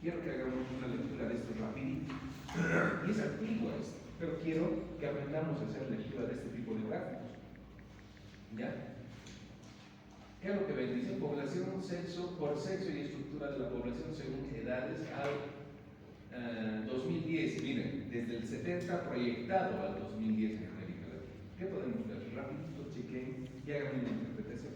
Quiero que hagamos una lectura de esto rapidito. Y es antiguo esto, pero quiero que aprendamos a hacer lectura de este tipo de gráficos. ¿Ya? ¿Qué es lo que ven? Dice población, sexo, por sexo y estructura de la población según edades al 2010. Miren, desde el 70 proyectado al 2010 en América Latina. ¿Qué podemos ver? Rapidito, chequen y hagan una interpretación.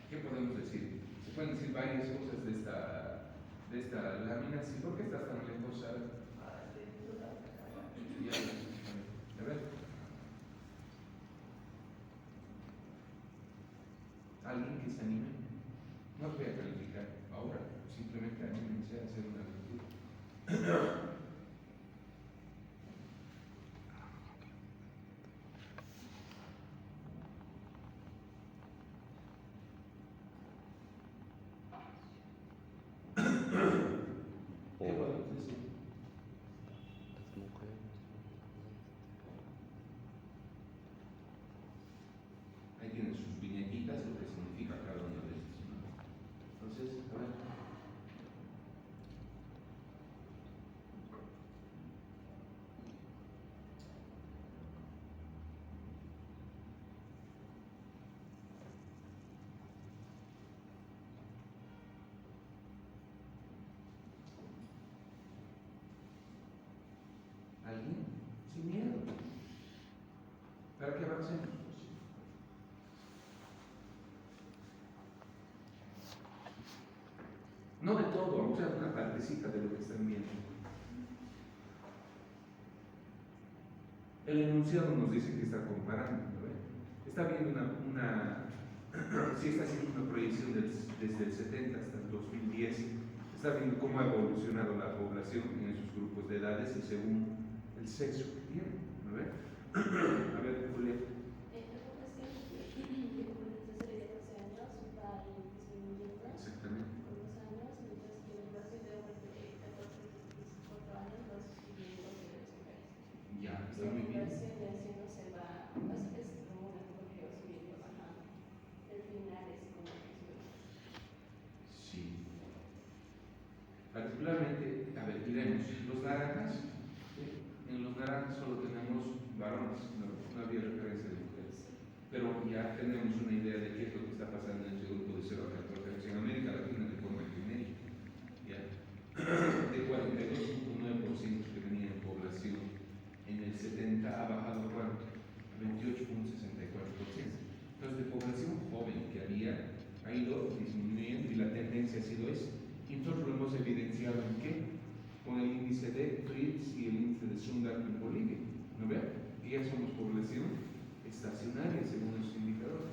¿Qué podemos decir? Se pueden decir varias cosas de esta lámina. ¿Sí? ¿Por qué estás tan lejos, Sara? A ver. ¿Alguien que se anime? No os voy a calificar ahora, simplemente anímense a hacer una lectura. ¿Qué podemos decir? Ahí tienen sus viñetitas, lo que significa cada una de estas. Entonces, a ver. ¿Alguien? Sin miedo. Para que avancemos. No de todo, vamos a una partecita de lo que están viendo. El enunciado nos dice que está comparando, ¿no? Está viendo sí está haciendo una proyección desde el 70 hasta el 2010. Está viendo cómo ha evolucionado la población en esos grupos de edades y según el sexo que tienen, ¿no? A ver, Julia. Exactamente. Ya, está muy bien. Sí. Particularmente, a ver, miremos, los naranjas, en los naranjas solo tenemos varones, no había referencia de mujeres. Pero ya tenemos una idea de qué es lo que está pasando en ese grupo de 0 a 14 años en América Latina de forma genérica. ¿Ya? De 42.9% que venía en población, en el 70 ha bajado a ¿cuánto? A 28.64%. Entonces, de población joven que ha ido disminuyendo y la tendencia ha sido esa. Y nosotros lo hemos evidenciado en qué? Con el índice de TRIPS y el índice de Sundar en Bolivia. ¿No ven? Que ya somos población estacionaria según los indicadores.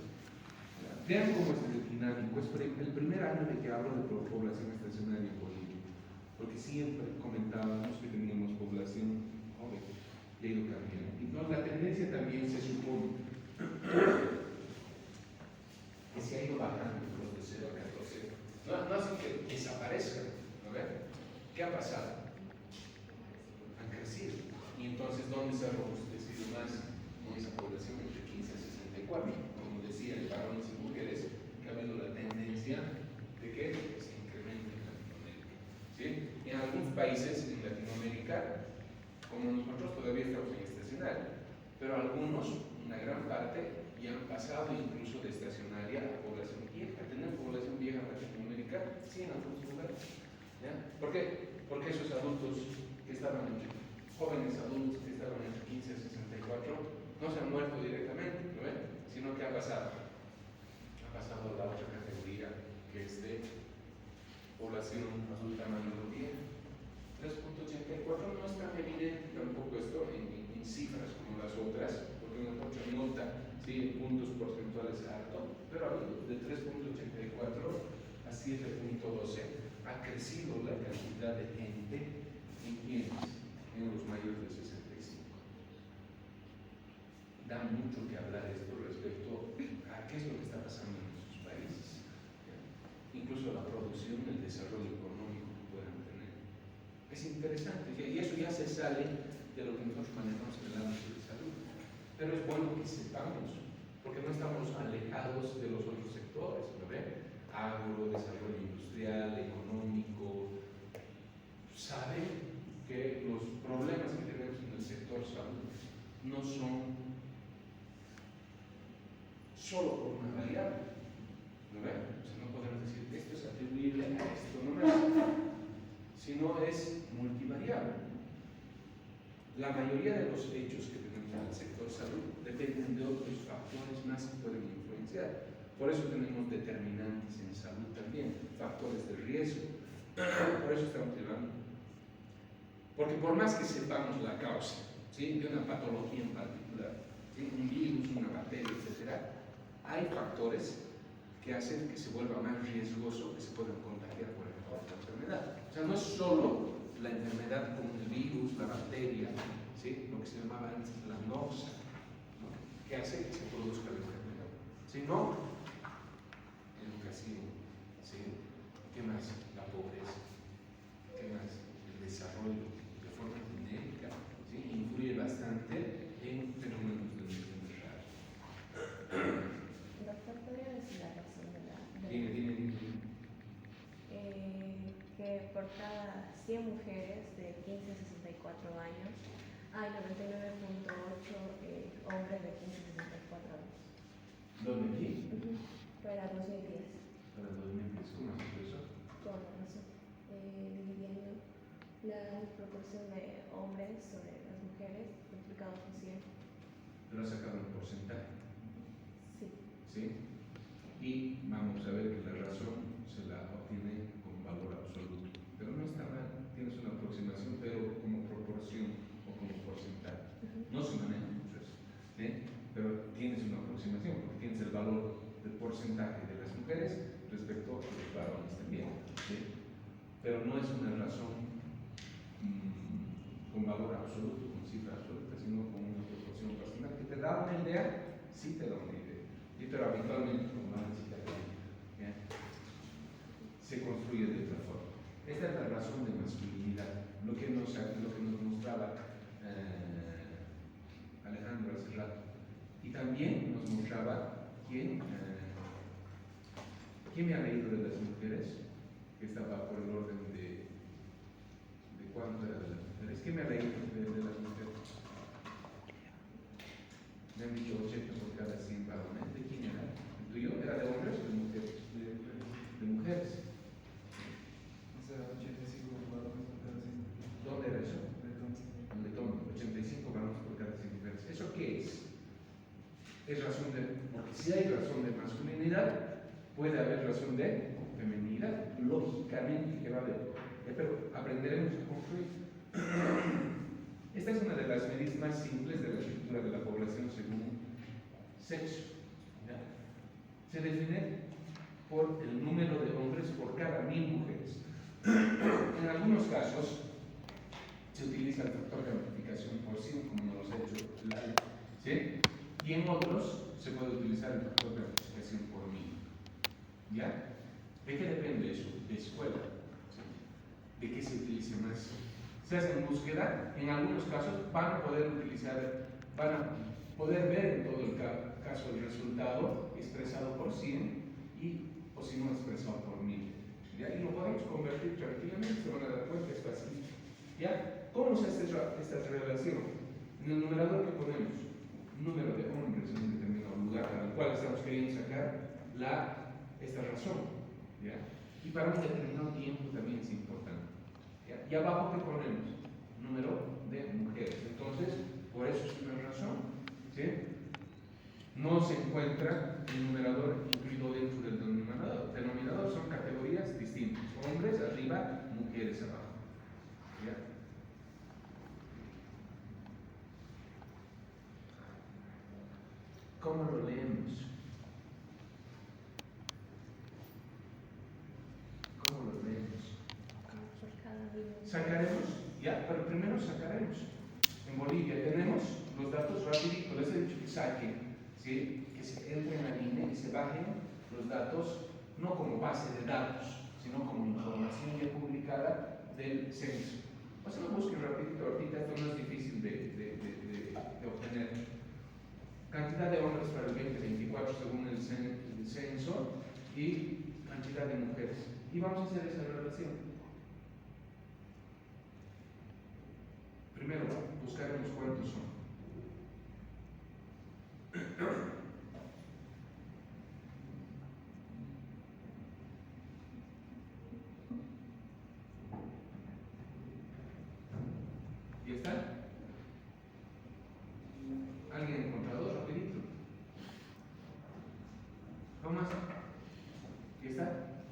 Vean cómo es el dinámico. Es el primer año de que hablo de población estacionaria en Bolivia, porque siempre comentábamos que teníamos población joven y ha ido cambiando. Entonces la tendencia también se supone que se ha ido bajando los de 0 a 14. No hace que desaparezcan, ¿no ven? ¿Qué ha pasado? Han crecido. Y entonces, ¿dónde se ha robustecido más con esa población entre 15 a 64? Como decía, de varones y mujeres, que ha habido la tendencia de que se incremente en Latinoamérica. ¿Sí? En algunos países en Latinoamérica, como nosotros todavía estamos en estacionario, pero algunos, una gran parte, ya han pasado incluso de estacionaria a población vieja. Tener población vieja en Latinoamérica, sí, en algunos lugares. ¿Ya? ¿Por qué? Porque esos adultos que estaban entre jóvenes adultos que estaban entre 15 a 64 no se han muerto directamente, ¿no ven? Sino que ha pasado a la otra categoría, que es de población adulta mayor vieja. 3.84 no es tan evidente tampoco esto en cifras como las otras, porque nosotros nota, sí, en puntos porcentuales alto, pero ha habido de 3.84 a 7.12 ha crecido la cantidad de gente en quienes, en los mayores de 65. Da mucho que hablar esto respecto a qué es lo que está pasando en nuestros países, incluso la producción, el desarrollo económico que puedan tener. Es Es interesante, y eso ya se sale de lo que nosotros manejamos en el ámbito de salud. Pero es bueno que sepamos, porque no estamos alejados de los otros sectores, ¿no ven? Agro, desarrollo industrial, económico. Saben que los problemas que tenemos en el sector salud no son solo por una variable, ¿no ven? O sea, no podemos decir esto es atribuible a esto, no es, sino es multivariable. La mayoría de los hechos que tenemos en el sector salud dependen de otros factores más que pueden influenciar. Por eso tenemos determinantes en salud también, factores de riesgo. Por eso estamos llevando. Porque por más que sepamos la causa, ¿sí?, de una patología en particular, ¿sí?, un virus, una bacteria, etc., hay factores que hacen que se vuelva más riesgoso que se puedan contagiar por esta enfermedad. O sea, no es solo la enfermedad como el virus, la bacteria, ¿sí?, lo que se llamaba antes la noxa, ¿no?, que hace que se produzca la enfermedad, sino educación, ¿sí?, ¿qué más? La pobreza, ¿qué más? El desarrollo de forma genérica, ¿sí?, influye bastante en fenómenos de enfermedad. Doctor, ¿podría decir la razón de la... Dime. Que por cada 100 mujeres de 15 a 64 años hay 99.8 hombres de 15 a 64 años. ¿Dónde aquí? Para 2010. Para 2010, ¿cómo has hecho eso? Con razón. Dividiendo la proporción de hombres sobre las mujeres multiplicado por 100. Pero has sacado un porcentaje. Sí. ¿Sí? Y vamos a ver que la razón se la obtiene con valor absoluto. Pero no está mal, tienes una aproximación, pero como proporción o como porcentaje. No se maneja mucho eso, ¿sí?, pero tienes una aproximación, porque tienes el valor del porcentaje de las mujeres respecto a los varones también, ¿sí? Pero no es una razón con valor absoluto, con cifra absoluta, sino con una proporción personal que te da una idea, sí te da una idea. Pero habitualmente, como van a decir, se construye de otra forma. Esta es la razón de masculinidad, lo que nos mostraba Alejandro hace rato. Y también nos mostraba quién me ha leído de las mujeres, que estaba por el orden de cuánto era de las mujeres. ¿Quién me ha leído de las mujeres? Me han dicho 80 por cada 100 varones. ¿De quién era? ¿El tuyo? ¿Era de hombres o de mujeres? De mujeres. O sea, 85 varones por cada 100. ¿Dónde era eso? En Letón. 85 varones por cada 100 mujeres. ¿Eso qué es? Es razón de... Porque si hay razón de masculinidad, puede haber razón de feminidad. Lógicamente que va a haber. Pero aprenderemos a construir. Esta es una de las medidas más simples de la estructura de la población según sexo. ¿Ya? Se define por el número de hombres por cada 1000 mujeres. En algunos casos se utiliza el factor de amplificación por 100, como nos ha hecho Lali, ¿sí? Y en otros se puede utilizar el factor de amplificación por 1000. ¿Ya? ¿De qué depende eso? De escuela. ¿Sí? ¿De qué se utiliza más? Se hace en búsqueda, en algunos casos van a poder ver en todo el caso el resultado expresado por 100 o si no expresado por 1000. ¿Ya? Y lo podemos convertir tranquilamente, se van a dar cuenta, es fácil. ¿Ya? ¿Cómo se hace esta relación? En el numerador que ponemos número de hombres en un determinado lugar para el cual estamos queriendo sacar esta razón. ¿Ya? Y para un determinado tiempo también es importante. ¿Ya? Y abajo que ponemos número de mujeres. Entonces, por eso es una razón. ¿Sí? No se encuentra el numerador incluido dentro del denominador. El denominador son categorías distintas. Hombres arriba, mujeres abajo. ¿Ya? ¿Cómo lo leemos? ¿Cómo lo leemos? Sacaremos, ya, pero primero sacaremos. En Bolivia tenemos los datos rapidito, les he dicho que saquen, ¿sí? Que se entren a línea y se bajen los datos, no como base de datos, sino como información ya publicada del censo. Haz una búsqueda rapidito, ahorita esto no es difícil de obtener. Cantidad de hombres para el 2024 según el censo y cantidad de mujeres. Y vamos a hacer esa relación. Primero, buscaremos cuántos son. ¿Ya está? ¿Alguien encontrado? Rapidito. ¿Cómo es? ¿Ya está?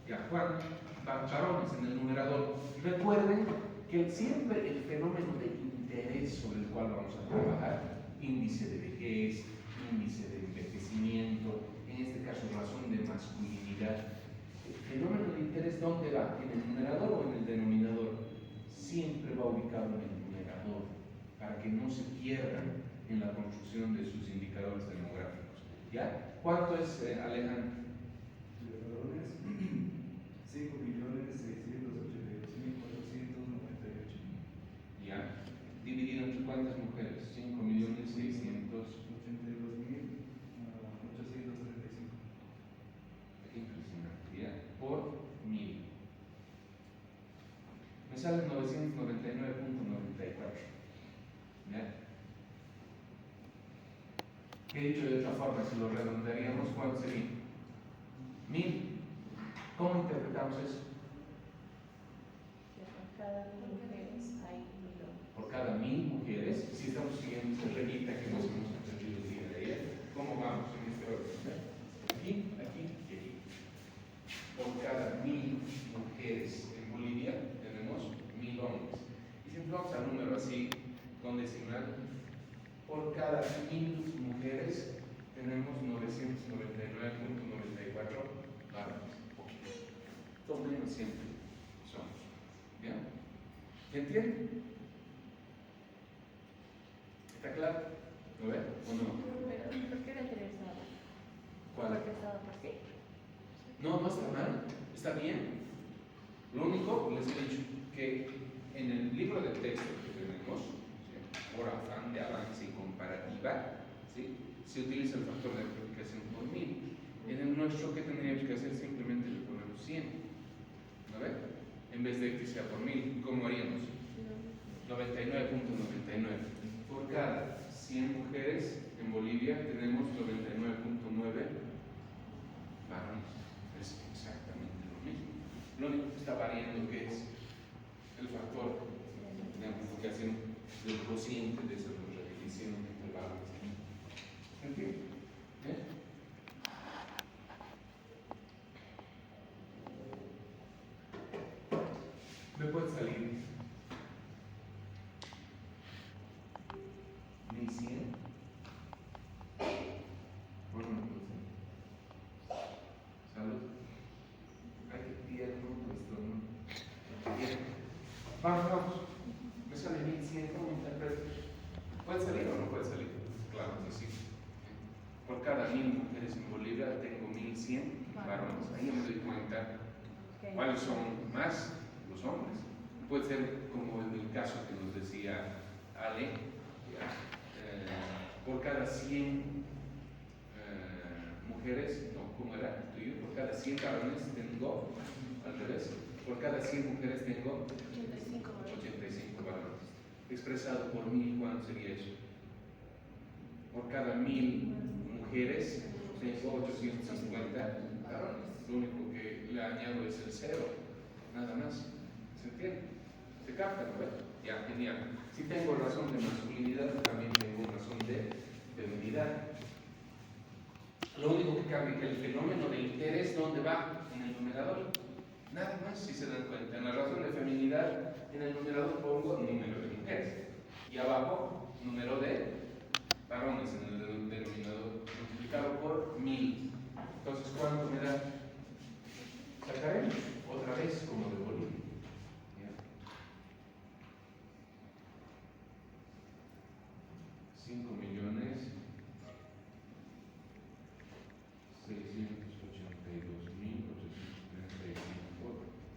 Ya, Juan, varones en el numerador. Recuerden que siempre el fenómeno de interés sobre el cual vamos a trabajar, índice de vejez, índice de envejecimiento, en este caso razón de masculinidad, el fenómeno de interés, ¿dónde va? ¿En el numerador o en el denominador? Siempre va ubicado en el numerador, para que no se pierdan en la construcción de sus indicadores demográficos. ¿Ya? ¿Cuánto es, Alejandro? De varones, 5.682.498. ¿Ya? Dividido entre cuántas mujeres? 5.600.000. 82.835. Impresionante. ¿Ya? Por 1000. Me sale 999.94. ¿Ya? Que dicho de otra forma, si lo redondearíamos, ¿cuánto sería? 1000. ¿Cómo interpretamos eso? Que por cada 1000 mujeres hay 1000 hombres. Por cada 1000 mujeres, si estamos siguiendo esta reglita que nos hemos aprendido el día de ayer, ¿cómo vamos en este orden? Aquí, aquí y aquí. Por cada 1000 mujeres en Bolivia tenemos 1000 hombres. Y si vamos al número así, con decimal, por cada 1000 mujeres tenemos 999.94 varones. Todo menos siempre somos. ¿Ya? ¿Entienden? ¿Está claro? ¿Lo ven o no? Pero, ¿por qué era interesado? ¿Cuál? Porque estaba por sí. No, no está mal, está bien. Lo único, les he dicho, que en el libro de texto que tenemos, ¿sí?, por afán de avance y comparativa, ¿sí?, se utiliza el factor de multiplicación por 1000. En el nuestro, ¿qué tendríamos que hacer? Simplemente le ponemos 100, ¿no ven? En vez de que sea por 1000, ¿cómo haríamos? 99.99. Por cada 100 mujeres en Bolivia tenemos 99.9 varones. Es exactamente lo mismo. Lo único que está variando que es el factor de amplificación del cociente de esa división entre varones y niños. ¿Entiendes? Me puede salir 1100. Bueno, entonces. Salud. Ay, qué tierno esto, ¿no? Bien. Vamos. Me sale 1100, ¿cómo interpreto? ¿Puede salir o no puede salir? Claro que sí. Por cada 1000 mujeres en Bolivia tengo 1100 varones. Ahí me doy cuenta cuáles son más los hombres. Puede ser como en el caso que nos decía Ale, por cada 100 mujeres, no, ¿cómo era el tuyo? Por cada 100 varones tengo, al revés, por cada 100 mujeres tengo 85 varones. Expresado por 1000, ¿cuánto sería eso? Por cada 1000 mujeres tengo 850 varones. Lo único que le añado es el 0, nada más. ¿Se entiende? ¿Se capta, no? Ya, genial. Si tengo razón de masculinidad, también tengo razón de feminidad. Lo único que cambia es que el fenómeno de interés, ¿dónde va? En el numerador. Nada más, si se dan cuenta. En la razón de feminidad, en el numerador pongo número de mujeres. Y abajo, número de varones en el denominador, multiplicado por 1000. Entonces, ¿cuánto me da? Sacaremos otra vez como de Bolivia. 5.682.835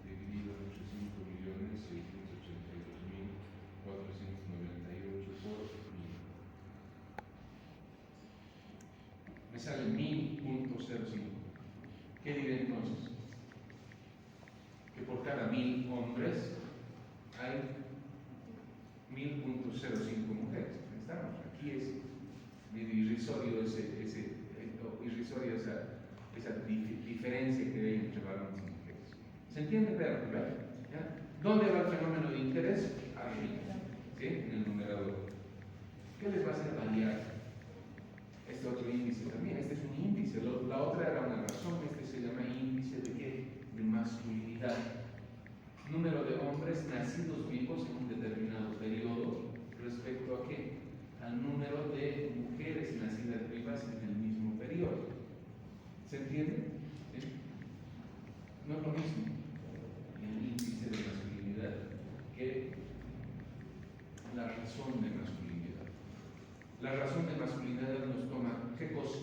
dividido entre 5.682.000 sale 1000.05. ¿Qué diré entonces? Que por cada 1000 hombres hay 1000.05 mujeres. Estamos, aquí es irrisorio irrisoria esa diferencia que hay entre varones y mujeres. ¿Se entiende? Pero, ¿ya? ¿Dónde va el fenómeno de interés? Arriba, ¿sí? En el numerador. ¿Qué les va a hacer variar? Este otro índice también, este es un índice, la otra era una razón, este se llama índice de ¿qué? De masculinidad. Número de hombres nacidos vivos en un determinado periodo respecto a ¿qué? Al número de mujeres nacidas vivas en el mismo periodo. ¿Se entiende? ¿Sí? No es lo mismo el índice de masculinidad que la razón de masculinidad. La razón de masculinidad nos toma ¿qué cosa?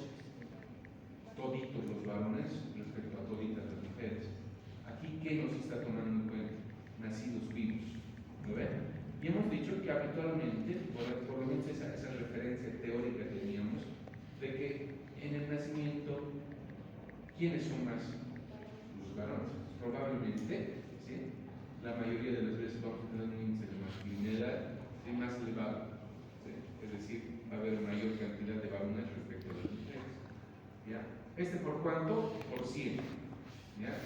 Toditos los varones respecto a toditas las mujeres. Aquí, ¿qué nos está tomando en cuenta? Nacidos vivos. ¿Lo ven? Y hemos dicho que habitualmente, por lo menos esa referencia teórica teníamos, de que en el nacimiento, ¿quiénes son más? Los varones. Probablemente, ¿sí? La mayoría de las veces vamos a tener un índice de masculinidad más elevado. ¿Sí? Es decir, va a haber mayor cantidad de varones respecto a las mujeres. ¿Ya? ¿Este por cuánto? Por 100. ¿Ya?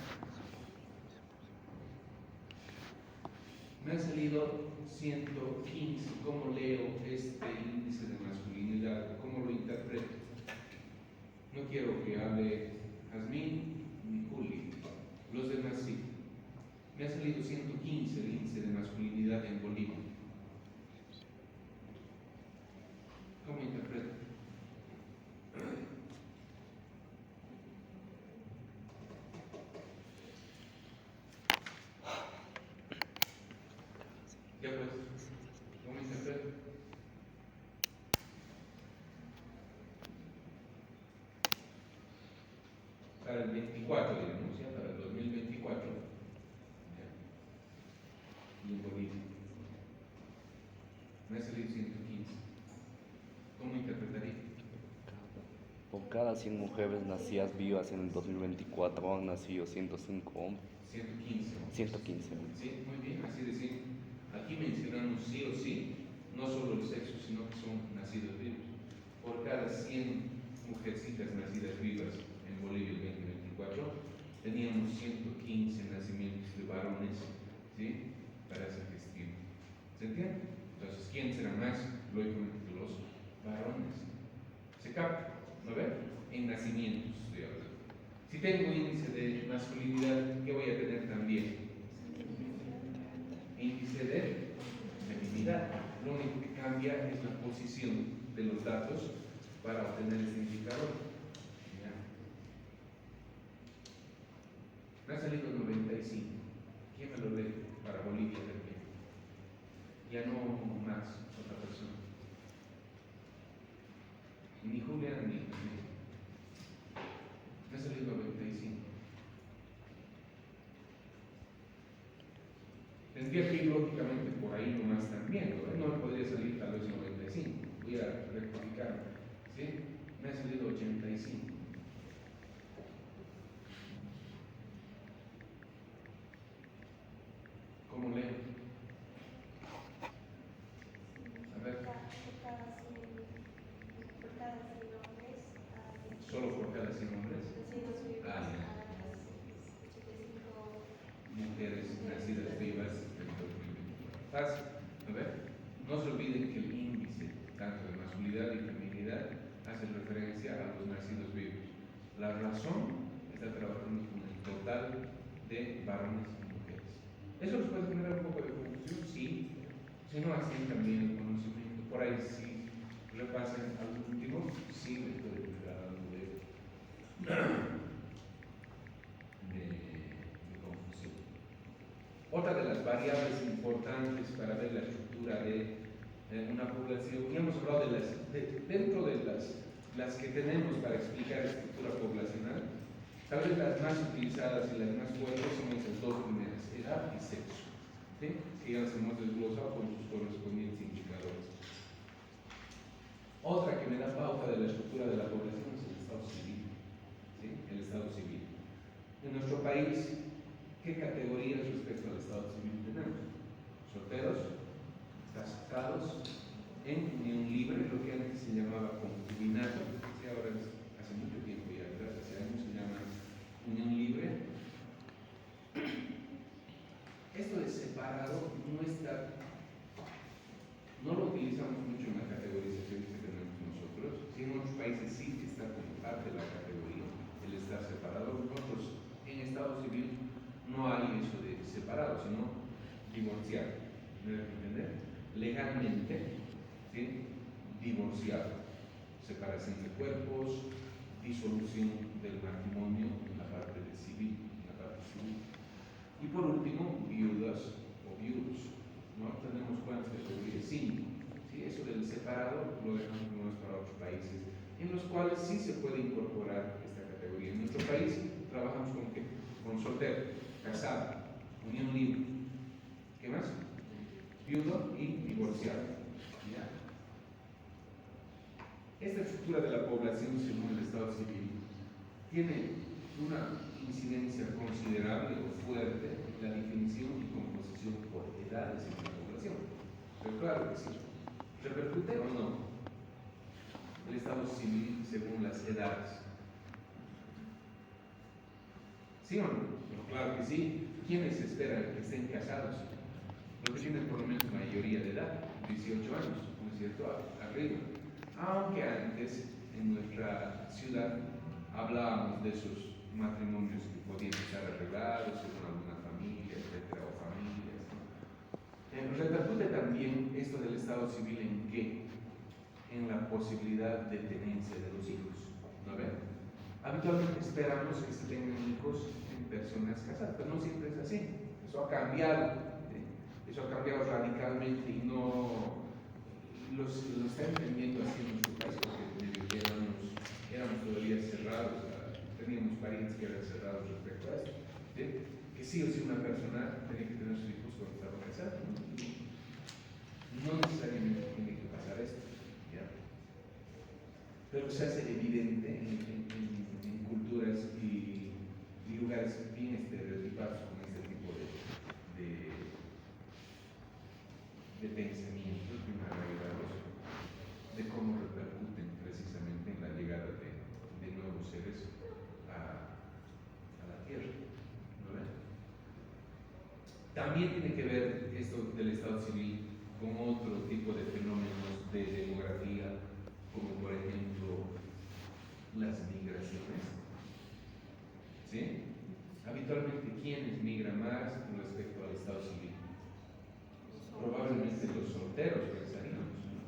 Me ha salido 115. ¿Cómo leo este índice de masculinidad? ¿Cómo lo interpreto? No quiero que hable Jazmín ni Juli, los demás sí. Me ha salido 115 el índice de masculinidad en Bolivia. ¿Cómo interpreto? Ya pues, ¿cómo interpreto? Para el 24, digamos, ¿ya? Para el 2024. ¿Ya? Y en Bolivia. Me ha salido 115. ¿Cómo interpretaría? Por cada 100 mujeres nacidas vivas en el 2024 han nacido 105 hombres. 115. 115. Sí, muy bien, así decir. Aquí mencionamos sí o sí, no solo el sexo, sino que son nacidos vivos. Por cada 100 mujercitas nacidas vivas en Bolivia el 2024, teníamos 115 nacimientos de varones, ¿sí? Para esa gestión. ¿Se entiende? Entonces, ¿quién será más? Lógicamente los varones. ¿Se capta? ¿No ven? En nacimientos estoy hablando. Si tengo índice de masculinidad, ¿qué voy a tener también? Índice de feminidad. Lo único que cambia es la posición de los datos para obtener este indicador. ¿Ya? Me ha salido 95. ¿Quién me lo lee para Bolivia también? Ya no más, otra persona. Ni Julián ni. Me ha salido 95. Tendría que ir lógicamente por ahí nomás también, ¿no? No me podría salir tal vez 95. Voy a rectificar. ¿Sí? Me ha salido 85. ¿Cómo leo? A ver. ¿Solo por cada 100 hombres? Ah, ya. Mujeres nacidas vivas del 2024. Fácil. A ver. No se olviden que el índice, tanto de masculinidad y feminidad, hace referencia a los nacidos vivos. La razón está trabajando con el total de varones y mujeres. ¿Eso les puede generar un poco de confusión? Sí. Si no, así también el conocimiento. Por ahí sí repasen al último, sí les puede generar algo de confusión. Otra de las variables importantes para ver la estructura de una población, ya hemos hablado dentro de las que tenemos para explicar estructura poblacional, tal vez las más utilizadas y las más fuertes son esas dos primeras, edad y sexo, ¿sí? Que ya las hemos desglosado con sus correspondientes indicadores. Otra que me da pauta de la estructura de la población es el Estados Unidos. Estado civil. En nuestro país, ¿qué categorías respecto al Estado civil tenemos? Solteros, casados, en unión libre, lo que antes se llamaba concubinato, que ahora hace mucho tiempo ya, hace años se llama unión libre. Esto de separado no lo utilizamos mucho en la categorización que tenemos nosotros. Sí, en otros países sí que está como parte de la categoría, el estar separado. Nosotros en Estado civil no hay eso de separado, sino divorciado. ¿Me dejo entender? Legalmente, ¿sí? Divorciado. Separación de cuerpos, disolución del matrimonio en la parte de civil, en la parte civil. Y por último, viudas o viudos. ¿No? Tenemos cuántas categorías, 5. ¿Sí? Eso del separado lo dejamos más para otros países, en los cuales sí se puede incorporar esta categoría. En nuestro país trabajamos con ¿qué? Con soltero, casado, unión libre. ¿Qué más? Viudo y divorciado. ¿Ya? Esta estructura de la población según el Estado civil tiene una incidencia considerable o fuerte en la definición y composición por edades en la población. Pero claro que sí. ¿Repercute o no el Estado civil según las edades? ¿Sí o no? Pero claro que sí. ¿Quiénes esperan que estén casados? Los que tienen por lo menos mayoría de edad, 18 años, ¿no es cierto? Arriba. Aunque antes en nuestra ciudad hablábamos de esos matrimonios que podían estar arreglados según alguna familia, etcétera, o familias, ¿no? Repercute también esto del Estado civil en qué? En la posibilidad de tenencia de los hijos, ¿no ven? Habitualmente esperamos que se tengan hijos en personas casadas, pero no siempre es así. Eso ha cambiado, eso ha cambiado radicalmente y no lo está entendiendo así en nuestro país, porque éramos todavía cerrados, teníamos parientes que eran cerrados respecto a esto, ¿sí? Que sí o sí una persona tenía que tener sus hijos cuando estaba casada, no necesariamente tiene que pasar esto, ¿ya? Pero se hace evidente en culturas y lugares bien estereotipados con este tipo de pensamientos, de una realidad de cómo repercuten precisamente en la llegada de nuevos seres a la Tierra, ¿no ven? También tiene que ver esto del Estado civil con otro tipo de fenómenos de demografía, como por ejemplo las migraciones. ¿Sí? Habitualmente, ¿quiénes migran más respecto al Estado civil? Probablemente los solteros, pensaríamos, ¿no?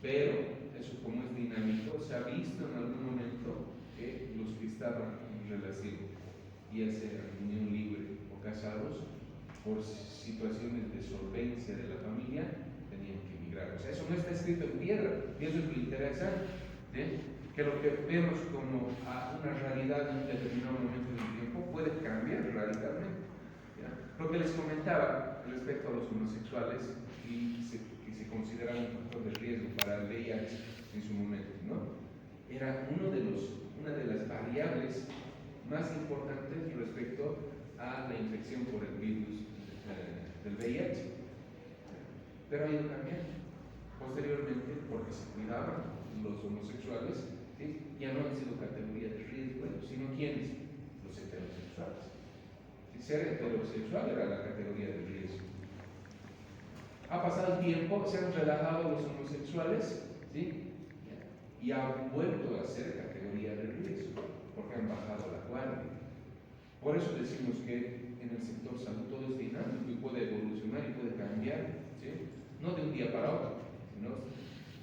Pero eso, como es dinámico, se ha visto en algún momento que los que estaban en relación, ya sea en unión libre o casados, por situaciones de solvencia de la familia, tenían que emigrar. O sea, eso no está escrito en piedra, y eso es lo interesante, ¿sí? Que lo que vemos como una realidad en un determinado momento del tiempo puede cambiar radicalmente, ¿ya? Lo que les comentaba respecto a los homosexuales y que se consideraba un factor de riesgo para el VIH en su momento, ¿no? Era una de las variables más importantes respecto a la infección por el virus del VIH, pero ha ido cambiando posteriormente porque se cuidaban los homosexuales, ¿sí? Ya no han sido categoría de riesgo, sino ¿quiénes? Los heterosexuales. Ser heterosexual era la categoría de riesgo. Ha pasado el tiempo, se han relajado los homosexuales, ¿sí? Y han vuelto a ser categoría de riesgo porque han bajado la guardia. Por eso decimos que en el sector salud todo es dinámico y puede evolucionar y puede cambiar, ¿sí? No de un día para otro, sino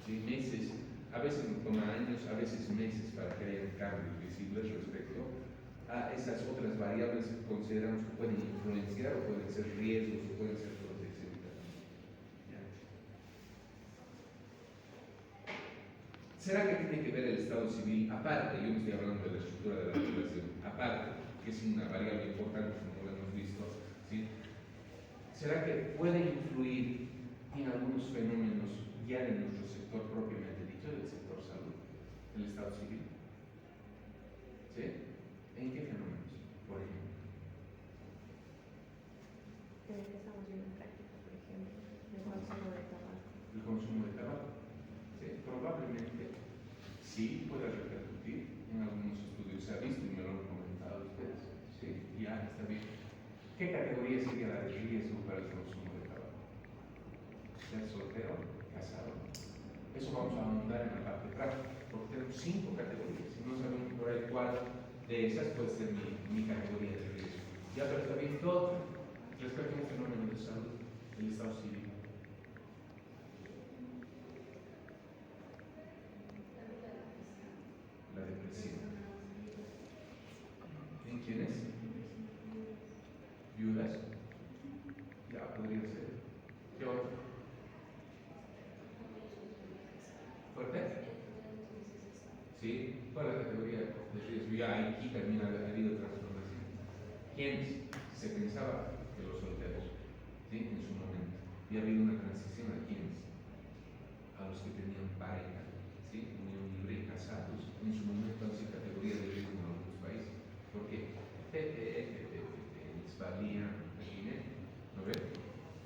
de meses, a veces nos toma años, a veces meses para que haya cambios visibles respecto a esas otras variables que consideramos que pueden influenciar o pueden ser riesgos o pueden ser protección. ¿Será que tiene que ver el Estado civil, aparte, yo no estoy hablando de la estructura de la población, aparte, que es una variable importante como lo hemos visto, ¿sí? ¿Será que puede influir en algunos fenómenos ya en nuestro sector propiamente dicho, del sector salud, el Estado civil? ¿Sí? ¿En qué fenómenos? Por ejemplo. En el que estamos viendo en práctica, por ejemplo, el consumo de tabaco. El consumo de tabaco. ¿Sí? Probablemente sí pueda repercutir en algunos estudios. Se ha visto y me lo han comentado ustedes. ¿Sí? Ya está bien. ¿Qué categoría sería la de riesgo para el consumo de tabaco? ¿Ser soltero? ¿Casado? Eso vamos a ahondar en la parte práctica, porque tenemos 5 categorías. Si no sabemos por ahí cuál de esas puede ser mi categoría de riesgo. Ya, pero está bien todo. Respecto a un fenómeno de salud, el estado civil. La depresión. ¿En quiénes? Viudas. Ya podría ser. ¿Qué otro? ¿Fuerte? Sí. ¿Cuál es la categoría de riesgo? Ya aquí también ha habido transformación. ¿Quiénes? Se pensaba que los solteros, ¿sí? En su momento. Y ha habido una transición a quiénes? A los que tenían pareja, ¿sí? Unión libre y casados. En su momento han sido categoría de riesgo en algunos países. ¿Por qué? Hispania, ¿no ve?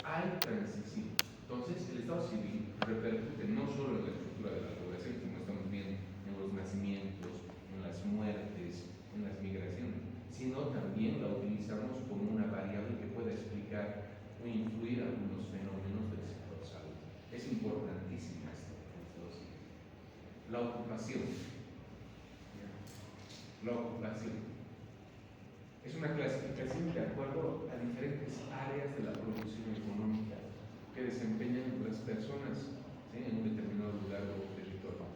Hay transición. Entonces, el estado civil repercute no solo en la estructura de la población, como estamos viendo en los nacimientos, en las muertes, en las migraciones, sino también la utilizamos como una variable que pueda explicar o influir algunos fenómenos del sector salud. Es importantísima esta situación. La ocupación. La ocupación es una clasificación de acuerdo a diferentes áreas de la producción económica que desempeñan las personas, ¿sí? En un determinado lugar o territorio.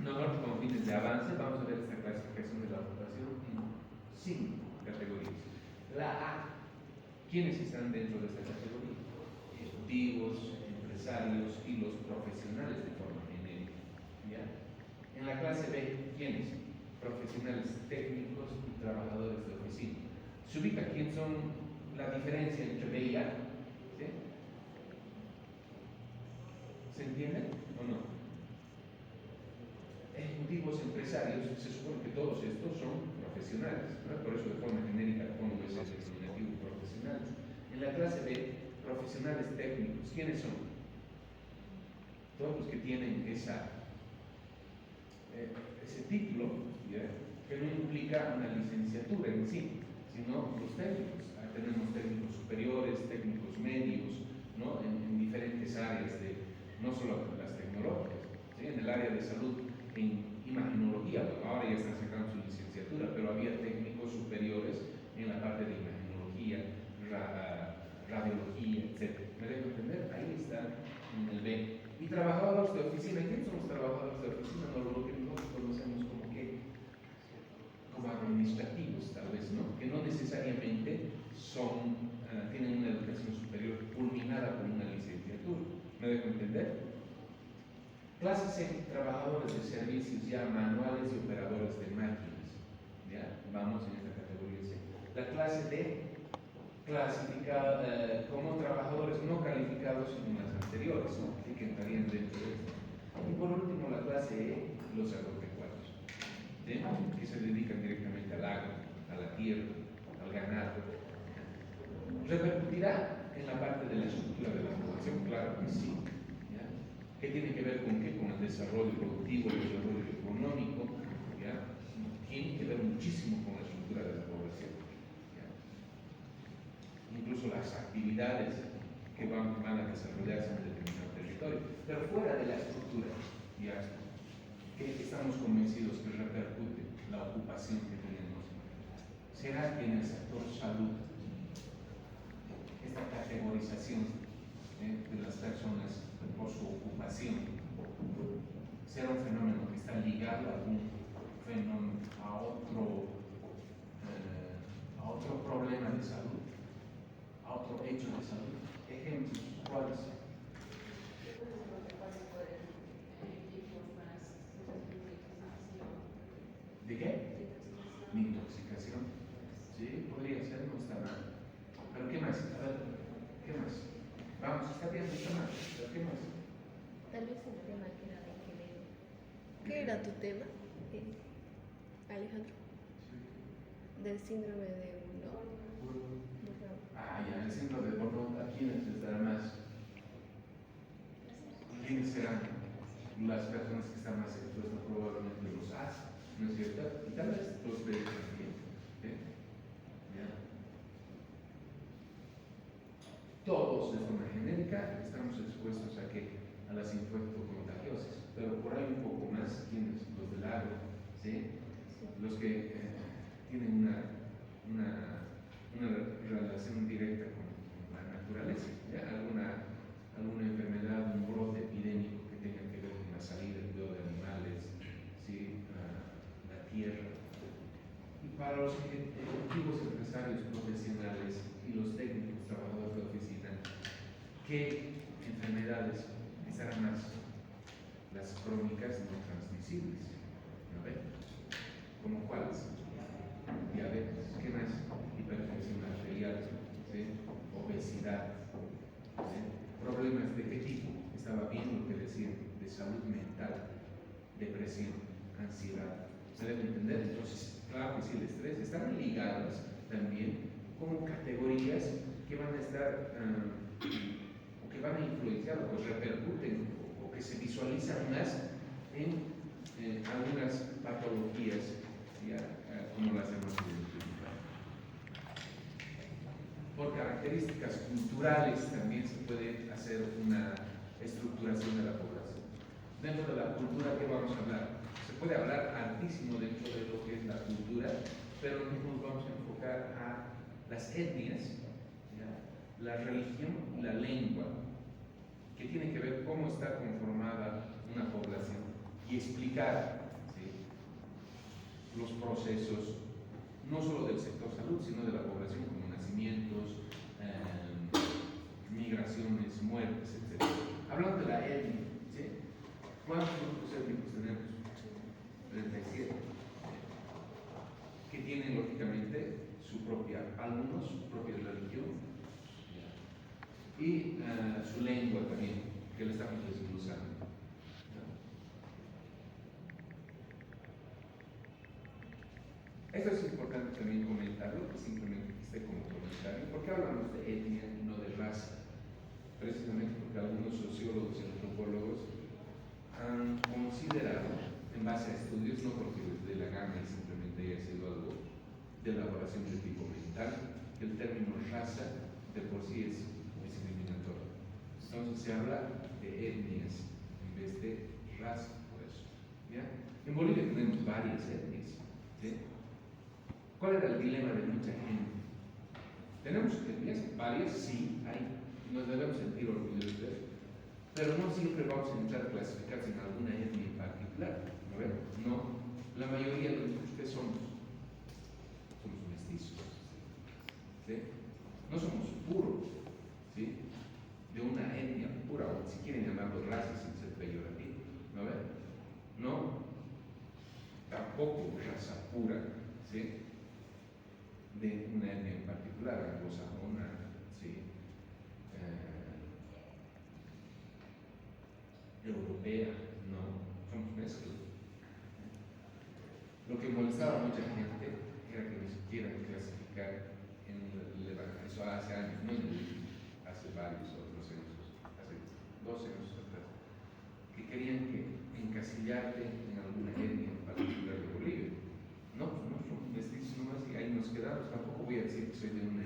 Nosotros, como fines de avance, vamos a ver esta clasificación de la ocupación en 5 categorías. La A, ¿quiénes están dentro de esta categoría? Ejecutivos, empresarios y los profesionales de forma genérica. ¿Ya? En la clase B, ¿quiénes? Profesionales técnicos y trabajadores de oficina. ¿Se ubica quién son la diferencia entre B y A? ¿Sí? ¿Se entiende o no? Ejecutivos, empresarios, se supone que todos estos son profesionales, ¿no? Por eso de forma genérica pongo ese designativo profesionales. En la clase B, profesionales técnicos, ¿quiénes son? Todos los que tienen ese título, ¿ya? Que no implica una licenciatura en sí, sino los técnicos. Tenemos técnicos superiores, técnicos medios, ¿no? En diferentes áreas, no solo las tecnológicas, ¿sí? En el área de salud, en imagenología, bueno, ahora ya están sacando su licenciatura, pero había técnicos superiores en la parte de imagenología, radiología, etc. ¿Me dejo entender? Ahí está en el B. Y trabajadores de oficina. ¿Quiénes son los trabajadores de oficina? No, lo que nosotros conocemos como administrativos, tal vez, ¿no? Que no necesariamente tienen una educación superior culminada con una licenciatura. ¿Me dejo entender? Clase C, trabajadores de servicios ya manuales y operadores de máquinas. ¿Ya? Vamos en esta categoría C. La clase D, clasificada como trabajadores no calificados en las anteriores, ¿no? Que entrarían dentro de esto. Y por último, la clase E, los agropecuarios, ¿sí? Que se dedican directamente al agro, a la tierra, al ganado. ¿Repercutirá en la parte de la estructura de la población? Claro que sí. ¿Ya? ¿Qué tiene que ver con qué? Con el desarrollo productivo, el desarrollo económico. ¿Ya? Tiene que ver muchísimo con la estructura de la población. ¿Ya? Incluso las actividades que van a desarrollarse en un determinado territorio. Pero fuera de la estructura, ¿ya? ¿Qué estamos convencidos que repercute la ocupación que tenemos? ¿Será que en el sector salud esta categorización de las personas por su ocupación será un fenómeno que está ligado a algún fenómeno, a otro problema de salud, a otro hecho de salud? Ejemplos, ¿cuáles? ¿De qué? Mi intoxicación. Sí, podría ser, no está mal. ¿Pero qué más? A ver, ¿qué más? Vamos, está bien, está mal, pero ¿qué más? Tal vez el tema que era de género. ¿Qué era tu tema, Alejandro? Sí, del síndrome de Burnout. Ah, ya, el síndrome de Burnout, ¿a quiénes les dará más? ¿Quiénes serán las personas que están más expuestas? Probablemente los as, ¿no es cierto? Y tal vez los B también. ¿Ya? Todos de forma genérica estamos expuestos a qué? A las infectocontagiosis, pero por ahí un poco más, ¿quiénes? Los del agro, ¿sí? Los que tienen una relación directa con la naturaleza, ¿ya? Alguna enfermedad, un brote epidémico que tenga que ver con la salida de animales, ¿sí? La tierra. Y para los ejecutivos empresarios profesionales y los técnicos trabajadores de oficina, ¿qué enfermedades estarán más? Las crónicas no transmisibles, ¿no ven? ¿Como cuáles? Diabetes, ¿qué más? Hipertensión arterial, ¿sí? Obesidad, ¿sí? Problemas de qué tipo? Estaba bien lo que decían, de salud mental, depresión, ansiedad. ¿Se debe entender? Entonces, claro que sí, el estrés están ligadas también como categorías que van a estar o que van a influenciar o que repercuten o que se visualizan más en algunas patologías, ¿ya? Como las hemos identificado. Por características culturales también se puede hacer una estructuración de la población. Dentro de la cultura, ¿qué vamos a hablar? Se puede hablar hartísimo dentro de lo que es la cultura, pero nos vamos a enfocar a las etnias, ¿ya? La religión y la lengua, que tiene que ver cómo está conformada una población y explicar, ¿sí? Los procesos, no solo del sector salud, sino de la población, como nacimientos, migraciones, muertes, etc. Hablando de la etnia, ¿sí? ¿Cuántos grupos étnicos tenemos? 37. Que tienen lógicamente su propia, algunos su propia religión y su lengua también, que le estamos desglosando. Esto es importante también comentarlo, simplemente que esté como comentario, porque hablamos de etnia y no de raza, precisamente porque algunos sociólogos y antropólogos han considerado, en base a estudios, no porque les dé la gana y simplemente haya sido algo de elaboración de tipo mental, que el término raza de por sí es discriminatorio. Entonces se habla de etnias en vez de raza, por eso. ¿Ya? En Bolivia tenemos varias etnias, ¿sí? ¿Cuál era el dilema de mucha gente? Tenemos etnias, varias, sí, hay, nos debemos sentir orgullosos de eso, pero no siempre vamos a entrar clasificados en alguna etnia en particular, ¿no ven? No, la mayoría de nosotros, ¿qué somos? Somos mestizos, ¿sí? No somos puros, ¿sí? De una etnia pura, o si quieren llamarlo raza sin ser peyorativo, ¿no ven? No, tampoco raza pura, ¿sí? De una etnia en particular, anglosajona, ¿sí? Europea, no, somos mezcla. Lo que molestaba a mucha gente era que ni siquiera clasificar en el Evangelio, eso hace años, no hace varios otros años, hace 12 años atrás, que querían que encasillarte en alguna etnia en particular de Bolivia. No, no somos mestizos nomás y ahí nos quedamos, tampoco voy a decir que soy de una